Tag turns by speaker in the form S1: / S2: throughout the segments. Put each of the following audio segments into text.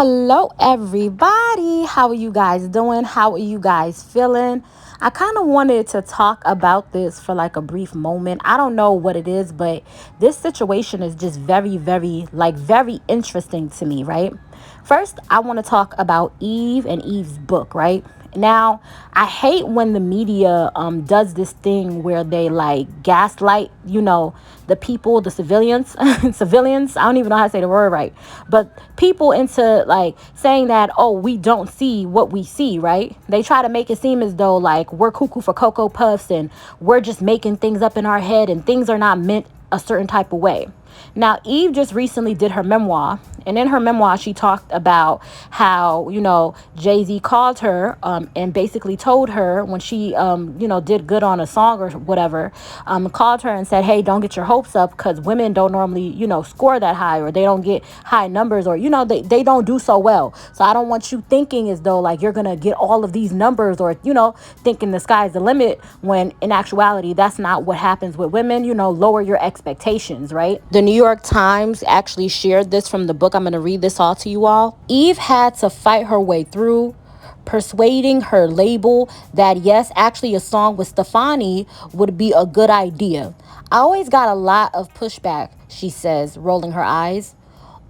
S1: Hello, everybody. How are you guys doing? How are you guys feeling? I kind of wanted to talk about this for like a brief moment. I don't know what it is, but this situation is just very interesting to me, right? First, I want to talk about Eve and Eve's book, right? Now, I hate when the media does this thing where they like gaslight, the people, the civilians, civilians. I don't even know how to say the word right, but people into like saying that, oh, we don't see what we see, right? They try to make it seem as though like we're cuckoo for Cocoa Puffs and we're just making things up in our head and things are not meant a certain type of way. Now, Eve just recently did her memoir, and in her memoir, she talked about how, Jay-Z called her and basically told her when she, did good on a song or whatever, called her and said, hey, don't get your hopes up because women don't normally, score that high, or they don't get high numbers, or, they don't do so well. So I don't want you thinking as though like you're going to get all of these numbers or, thinking the sky's the limit when in actuality, that's not what happens with women. Lower your expectations, right? The New York Times actually shared this from the book. I'm going to read this all to you all. Eve had to fight her way through persuading her label that yes, actually a song with Stefani would be a good idea. I always got a lot of pushback, she says, rolling her eyes.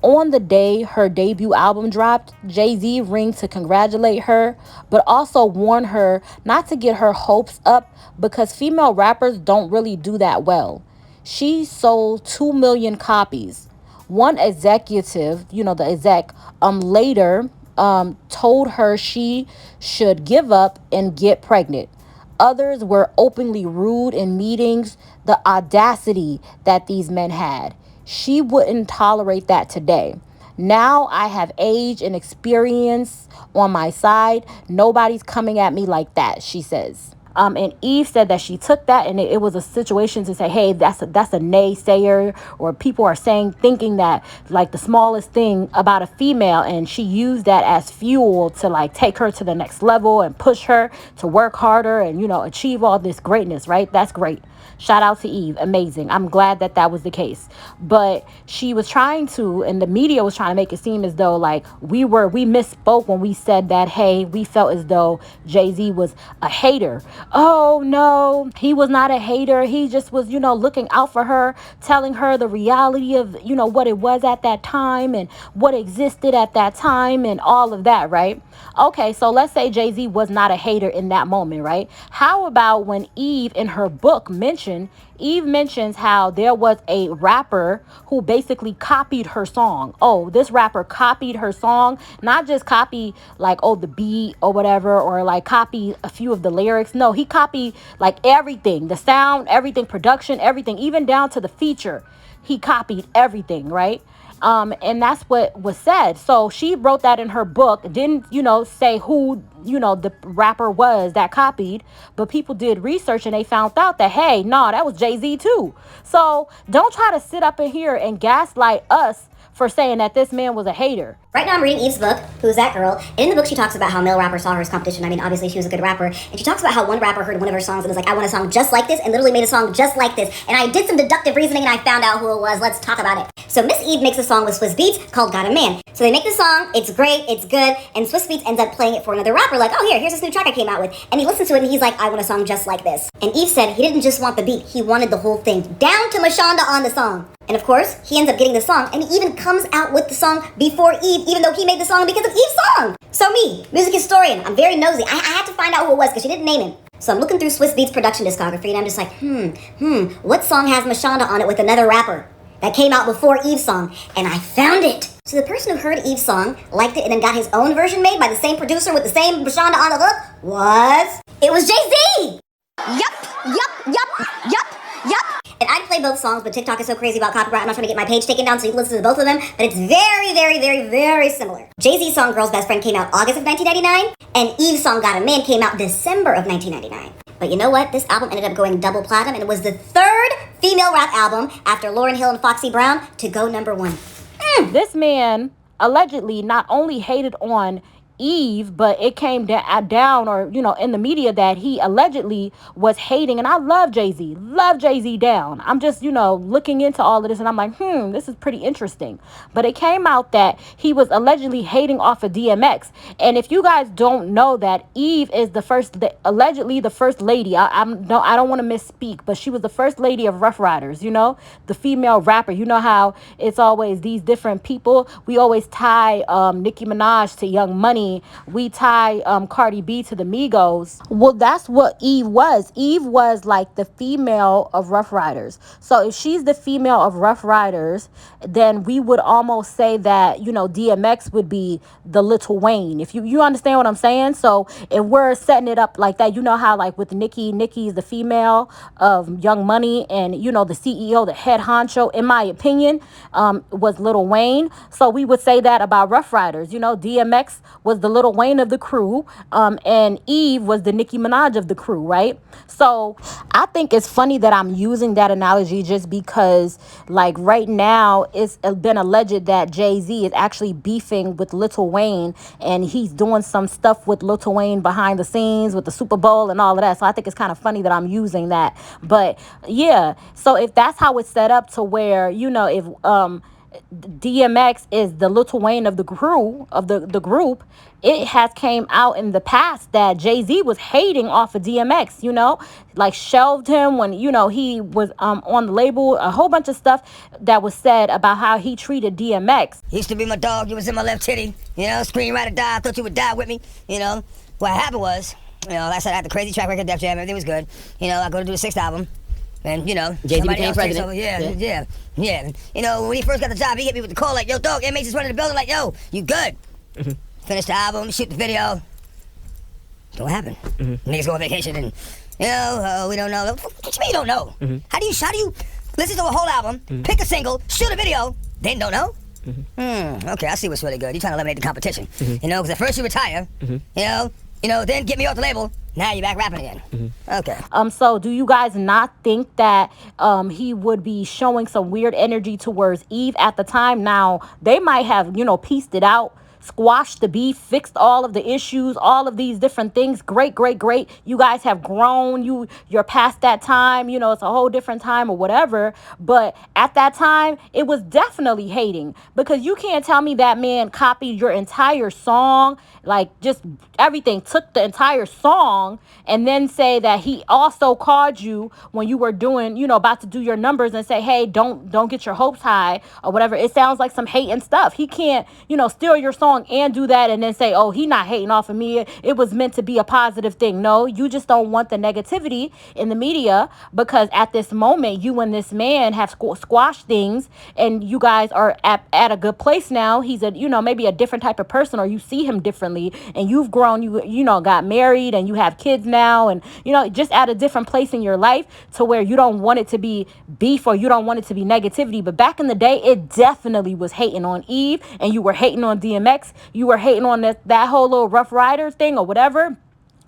S1: On the day her debut album dropped, Jay-Z rang to congratulate her, but also warn her not to get her hopes up because female rappers don't really do that well. She sold 2 million copies. One executive, the exec, later told her she should give up and get pregnant. Others were openly rude in meetings. The audacity that these men had. She wouldn't tolerate that today. Now I have age and experience on my side. Nobody's coming at me like that, she says. And Eve said that she took that and it was a situation to say, hey, that's a naysayer, or people are thinking that like the smallest thing about a female, and she used that as fuel to like take her to the next level and push her to work harder and, achieve all this greatness, right? That's great. Shout out to Eve. Amazing. I'm glad that was the case. But she was trying to, and the media was trying to make it seem as though like we misspoke when we said that, hey, we felt as though Jay-Z was a hater. Oh, no, he was not a hater. He just was, looking out for her, telling her the reality of, what it was at that time and what existed at that time and all of that, right? Okay, so let's say Jay-Z was not a hater in that moment, right? How about when Eve in her book mentions how there was a rapper who basically copied her song. Oh, this rapper copied her song, not just copy like, oh, the beat or whatever, or like copy a few of the lyrics. No, he copied like everything, the sound, everything, production, everything, even down to the feature. He copied everything, right? And that's what was said. So she wrote that in her book, didn't, say who, the rapper was that copied, but people did research and they found out that, hey, no, that was Jay-Z too. So don't try to sit up in here and gaslight us for saying that this man was a hater.
S2: Right now I'm reading Eve's book, Who's That Girl? And in the book she talks about how male rappers saw her as competition. I mean, obviously she was a good rapper. And she talks about how one rapper heard one of her songs and was like, I want a song just like this, and literally made a song just like this. And I did some deductive reasoning and I found out who it was. Let's talk about it. So Miss Eve makes a song with Swiss Beats called Got a Man. So they make the song, it's great, it's good, and Swiss Beats ends up playing it for another rapper, like, oh, here's this new track I came out with. And he listens to it and he's like, I want a song just like this. And Eve said he didn't just want the beat, he wanted the whole thing, down to Mashonda on the song. And of course, he ends up getting the song, and he even comes out with the song before Eve, even though he made the song because of Eve's song. So me, music historian, I'm very nosy. I had to find out who it was because she didn't name him. So I'm looking through Swiss Beats' production discography, and I'm just like, what song has Mashonda on it with another rapper that came out before Eve's song? And I found it. So the person who heard Eve's song, liked it, and then got his own version made by the same producer with the same Mashonda on the hook it was Jay-Z! Yup. And I'd play both songs, but TikTok is so crazy about copyright, I'm not trying to get my page taken down so you can listen to both of them, but it's very similar. Jay-Z's song, Girl's Best Friend, came out August of 1999, and Eve's song, Got a Man, came out December of 1999. But you know what? This album ended up going double platinum, and it was the third female rap album after Lauryn Hill and Foxy Brown to go number one.
S1: This man allegedly not only hated on Eve, but it came down, or in the media, that he allegedly was hating. And I love Jay-Z down. I'm just looking into all of this, and I'm like, this is pretty interesting. But it came out that he was allegedly hating off of DMX. And if you guys don't know that, Eve is allegedly the first lady. I don't want to misspeak, but she was the first lady of Rough Riders, the female rapper. You know how it's always these different people. We always tie Nicki Minaj to Young Money. We tie Cardi B to the Migos. Well, that's what Eve was. Eve was like the female of Rough Riders. So if she's the female of Rough Riders, then we would almost say that, DMX would be the Little Wayne. If you understand what I'm saying? So if we're setting it up like that, you know how like with Nicki's the female of Young Money, and the CEO, the head honcho, in my opinion, was Little Wayne. So we would say that about Rough Riders. DMX was the Little Wayne of the crew, and Eve was the Nicki Minaj of the crew, right? So I think it's funny that I'm using that analogy, just because like right now it's been alleged that Jay-Z is actually beefing with Little Wayne, and he's doing some stuff with Little Wayne behind the scenes with the Super Bowl and all of that. So I think it's kind of funny that I'm using that. But yeah, so if that's how it's set up, to where if DMX is the Little Wayne of the crew, of the group, it has came out in the past that Jay-Z was hating off of DMX, like shelved him when, he was on the label. A whole bunch of stuff that was said about how he treated DMX.
S3: He used to be my dog. You was in my left titty. Scream, ride or die. I thought you would die with me. What happened was, like I said, I had the crazy track record, Def Jam. Everything was good. I go to do the 6th album. And,
S4: Jay-Z became president.
S3: Yeah. When he first got the job, he hit me with the call like, yo, dog, inmates just running the building like, yo, you good? Finish the album, shoot the video. Don't happen. Niggas go on vacation and, we don't know. What you mean you don't know? How do you listen to a whole album, pick a single, shoot a video, then don't know? Okay, I see what's really good. You're trying to eliminate the competition. Because at first you retire, then get me off the label. Now you're back rapping again. Okay.
S1: So do you guys not think that he would be showing some weird energy towards Eve at the time? Now, they might have, pieced it out, squashed the beef, fixed all of the issues, all of these different things. Great. You guys have grown. You're past that time. It's a whole different time or whatever. But at that time, it was definitely hating, because you can't tell me that man copied your entire song, like just everything, took the entire song, and then say that he also called you when you were doing, about to do your numbers, and say, hey, don't get your hopes high or whatever. It sounds like some hating stuff. He can't, steal your song and do that and then say, oh, he not hating off of me. It was meant to be a positive thing. No, you just don't want the negativity in the media, because at this moment, you and this man have squashed things, and you guys are at a good place now. He's maybe a different type of person, or you see him differently, and you've grown, you got married, and you have kids now, and just at a different place in your life, to where you don't want it to be beef, or you don't want it to be negativity. But back in the day, it definitely was hating on Eve, and you were hating on DMX, you were hating on that whole little Rough Rider thing or whatever,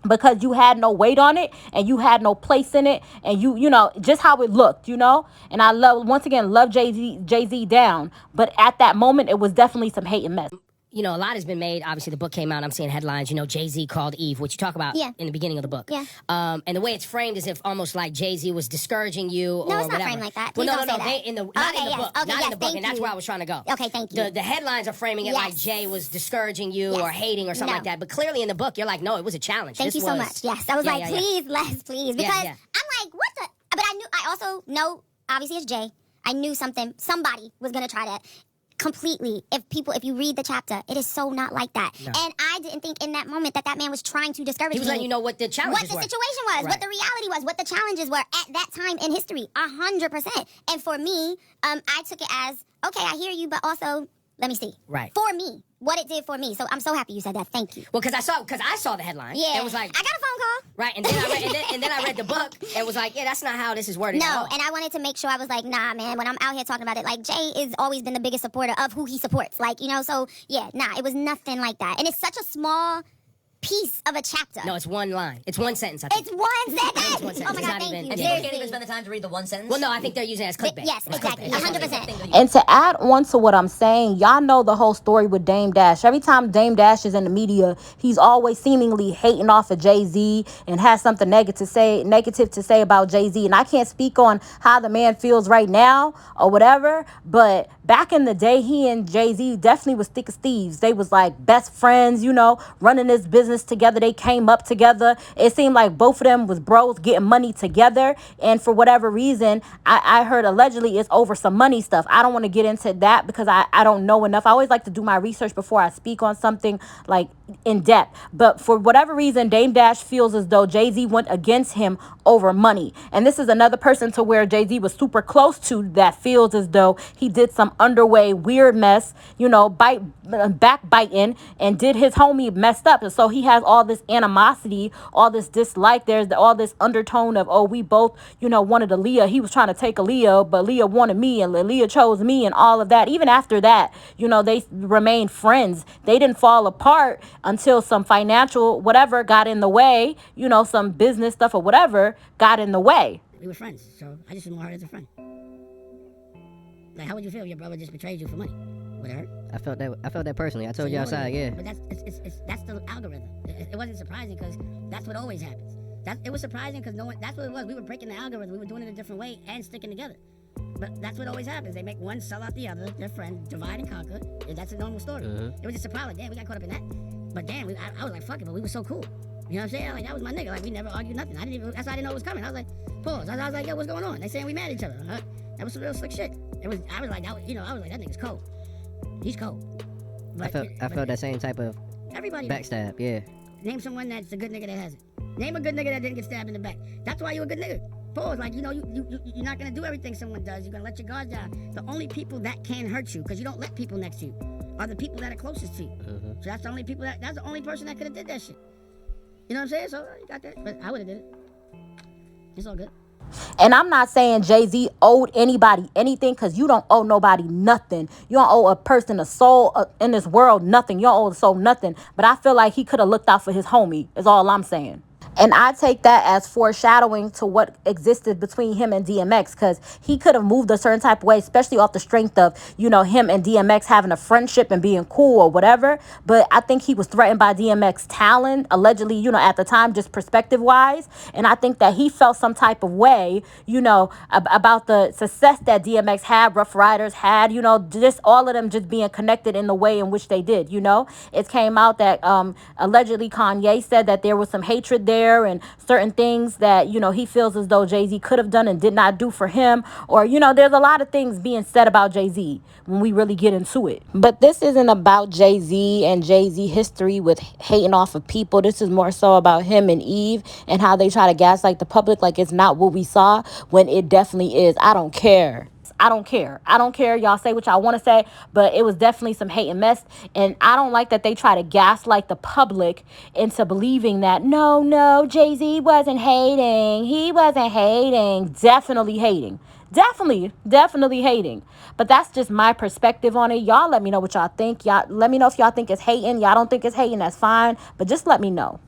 S1: because you had no weight on it, and you had no place in it, and you just how it looked, and I once again love Jay-Z down, but at that moment it was definitely some hate and mess.
S4: A lot has been made. Obviously, the book came out. I'm seeing headlines. Jay-Z called Eve, which you talk about in the beginning of the book.
S2: Yeah.
S4: And the way it's framed is if almost like Jay-Z was discouraging you or
S2: No, it's
S4: whatever.
S2: not framed like that.
S4: Well,
S2: Please
S4: no,
S2: don't
S4: no,
S2: say
S4: no.
S2: that.
S4: In the book,
S2: thank
S4: and that's
S2: you.
S4: where I was trying to go.
S2: Okay, thank you.
S4: The headlines are framing it like Jay was discouraging you or hating or something like that. But clearly in the book, you're like, no, it was a challenge.
S2: Thank you so much. Yes, I was please, Les, please. Because I'm like, what the? But I also know, obviously it's Jay. I knew somebody was going to try to completely. If you read the chapter, it is so not like that. No. And I didn't think in that moment that man was trying to discourage me.
S4: He was letting you know what the challenges were.
S2: What the situation was, what the reality was, what the challenges were at that time in history. 100%. And for me, I took it as, okay, I hear you, but also, let me see.
S4: Right.
S2: For me, what it did for me. So I'm so happy you said that. Thank you.
S4: Well, because I saw the headline.
S2: Yeah.
S4: And was like,
S2: I got a phone call.
S4: Right. And then I read the book and was like, yeah, that's not how this is worded.
S2: No, and I wanted to make sure I was like, nah, man, when I'm out here talking about it, like, Jay has always been the biggest supporter of who he supports. Like, so, yeah, nah, it was nothing like that. And it's such a small piece of a chapter.
S4: No, it's one line. It's one sentence, I think.
S2: It's one sentence.
S4: It's one sentence.
S2: Oh my
S4: It's
S2: God,
S4: not
S2: thank
S4: even-
S2: you.
S4: And
S3: People
S4: Yeah.
S3: can't even spend the time to read the one sentence.
S4: Well, no, I think they're using it as clickbait.
S2: Yes,
S4: It's
S2: exactly.
S4: clickbait.
S2: 100%.
S1: And to add on to what I'm saying, y'all know the whole story with Dame Dash. Every time Dame Dash is in the media, he's always seemingly hating off of Jay-Z and has something negative to say about Jay-Z. And I can't speak on how the man feels right now or whatever, but back in the day, he and Jay-Z definitely was thick as thieves. They was like best friends, you know, running this business together. They came up together. It seemed like both of them was bros getting money together. And for whatever reason, I heard allegedly it's over some money stuff. I don't want to get into that because I don't know enough. I always like to do my research before I speak on something like in depth. But for whatever reason, Dame Dash feels as though Jay-Z went against him over money. And this is another person to where Jay-Z was super close to that feels as though he did some underway weird mess, you know, backbiting, and did his homie messed up. And so he has all this animosity, all this dislike. There's all this undertone of, oh, we both, you know, wanted Aaliyah. He was trying to take Aaliyah, but Aaliyah wanted me and Aaliyah chose me and all of that. Even after that, you know, they remained friends. They didn't fall apart until some financial whatever got in the way, you know, some business stuff or whatever got in the way.
S5: We were friends, so I just more her as a friend. Like, how would you feel if your brother just betrayed you for money? Would it hurt?
S6: I felt that personally. I told you outside, yeah.
S5: But that's the algorithm. It wasn't surprising because that's what always happens. It was surprising because that's what it was. We were breaking the algorithm. We were doing it a different way and sticking together. But that's what always happens. They make one sell out the other, their friend, divide and conquer. And that's a normal story. It was just a problem. Damn, we got caught up in that. But damn, I was like, fuck it, but we were so cool. You know what I'm saying? Like, that was my nigga. Like, we never argued nothing. That's why I didn't know it was coming. I was like, pause. I was like, yo, what's going on? They saying we mad at each other. Huh? That was some real slick shit. I was like, that nigga's cold. He's cold. But,
S6: I felt that same type of
S5: everybody
S6: backstab, yeah.
S5: Name someone that's a good nigga that hasn't. Name a good nigga that didn't get stabbed in the back. That's why you a good nigga. Pause. Like, you know, you're not gonna do everything someone does. You're gonna let your guard down. The only people that can hurt you, because you don't let people next to you, are the people that are closest to you. So that's the only person that could have did that shit. You know what I'm saying? So you got that. But I would have did it. It's all good.
S1: And I'm not saying Jay-Z owed anybody anything, because you don't owe nobody nothing. You don't owe a person, a soul in this world, nothing. You don't owe a soul nothing. But I feel like he could have looked out for his homie, is all I'm saying. And I take that as foreshadowing to what existed between him and DMX, because he could have moved a certain type of way, especially off the strength of, you know, him and DMX having a friendship and being cool or whatever. But I think he was threatened by DMX talent, allegedly, you know, at the time, just perspective wise. And I think that he felt some type of way, you know, about the success that DMX had, Rough Riders had, you know, just all of them just being connected in the way in which they did, you know. It came out that allegedly Kanye said that there was some hatred there and certain things that, you know, he feels as though Jay-Z could have done and did not do for him. Or, you know, there's a lot of things being said about Jay-Z when we really get into it. But this isn't about Jay-Z and Jay-Z history with hating off of people. This is more so about him and Eve and how they try to gaslight the public like it's not what we saw, when it definitely is. I don't care. Y'all say what y'all want to say, but it was definitely some hate and mess. And I don't like that they try to gaslight the public into believing that, no, Jay-Z wasn't hating. He wasn't hating. Definitely hating. Definitely hating. But that's just my perspective on it. Y'all let me know what y'all think. Y'all let me know if y'all think it's hating. Y'all don't think it's hating. That's fine. But just let me know.